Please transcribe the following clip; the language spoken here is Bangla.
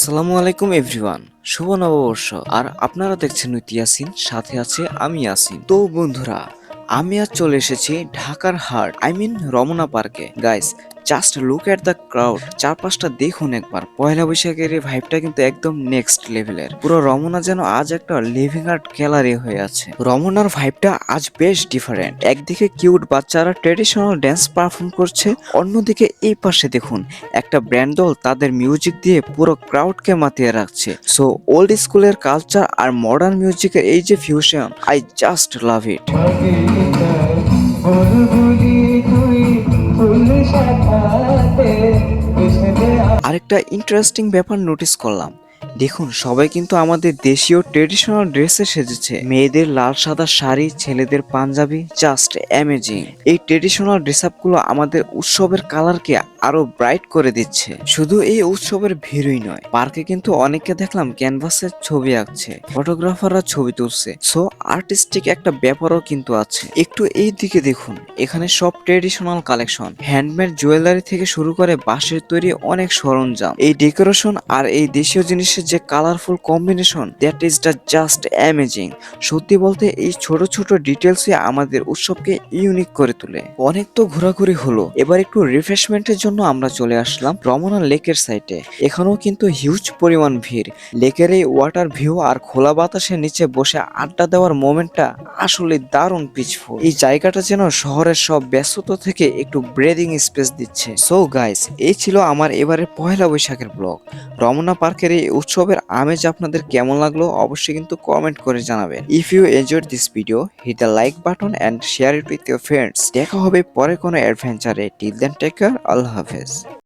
আসসালামু আলাইকুম এভরিওয়ান, শুভ নববর্ষ। আর আপনারা দেখছেন ইয়াসিন, সাথে আছে আমি ইয়াসিন। তো বন্ধুরা, আমি আজ চলে এসেছি ঢাকার হার্ট, রমনা পার্কে। Guys, just look at the crowd. চারপাশটা দেখুন একবার। পয়লা বৈশাখের এই ভাইবটা কিন্তু একদম নেক্সট লেভেলের। পুরো রমনা যেন আজ একটা লিভিং আর্ট গ্যালারি হয়ে আছে। রমনার ভাইবটা আজ বেশ ডিফারেন্ট। একদিকে কিউট বাচ্চারা ট্রেডিশনাল ড্যান্স পারফর্ম করছে, অন্যদিকে এই পাশে দেখুন একটা ব্যান্ড দল তাদের মিউজিক দিয়ে পুরো ক্রাউডকে মাতিয়ে রাখছে। সো ওল্ড স্কুলের কালচার আর মডার্ন মিউজিকের এই যে ফিউশন, আই জাস্ট লাভ ইট। আরেকটা ইন্টারেস্টিং ব্যাপার নোটিস করলাম, দেখুন সবাই কিন্তু আমাদের দেশীয় ট্রেডিশনাল ড্রেসে সেজেছে। মেয়েদের লাল সাদা শাড়ি, ছেলেদের পাঞ্জাবি, জাস্ট অ্যামেজিং। এই ট্রেডিশনাল ড্রেস আপগুলো আমাদের উৎসবের কালারকে আরো ব্রাইট করে দিচ্ছে। শুধু এই উৎসবের ভিড়ই নয়, পার্কে কিন্তু অনেককে দেখলাম ক্যানভাসের ছবি আঁকছে, ফটোগ্রাফাররা ছবি তুলছে। সো আর্টিস্টিক একটা ব্যাপারও কিন্তু আছে। একটু এই দিকে দেখুন, এখানে সব ট্রেডিশনাল কালেকশন, হ্যান্ডমেড জুয়েলারি থেকে শুরু করে বাঁশের তৈরি অনেক সরঞ্জাম। এই ডেকোরেশন আর এই দেশীয় জিনিসের যে colourful combination, that is the just amazing. সত্যি বলতে এই ছোট ছোট ডিটেলসই আমাদের উৎসবকে ইউনিক করে তোলে। অনেক তো ঘোরাঘুরি হলো, এবার একটু রিফ্রেশমেন্টের জন্য আমরা চলে আসলাম রমনা লেকের সাইডে। এখানেও কিন্তু হিউজ পরিমাণ ভিড়। লেকের এই ওয়াটার ভিউ আর খোলা বাতাসের নিচে বসে আড্ডা দেওয়ার মোমেন্টটা আসলে দারুণ পিসফুল। এই জায়গাটা যেন শহরের সব ব্যস্ততা থেকে একটু ব্রেদিং স্পেস দিচ্ছে। সো গাইস, এই ছিল আমার এবারে পয়লা বৈশাখের ব্লগ। রমনা পার্কের এই উৎসবের আমেজ আপনাদের কেমন লাগলো অবশ্যই কিন্তু কমেন্ট করে জানাবেন। If you enjoyed this video, hit the like button and share it with your friends. দেখা হবে পরে কোনো অ্যাডভেঞ্চারে। টিল দেন টেক কেয়ার, আল্লাহ হাফেজ।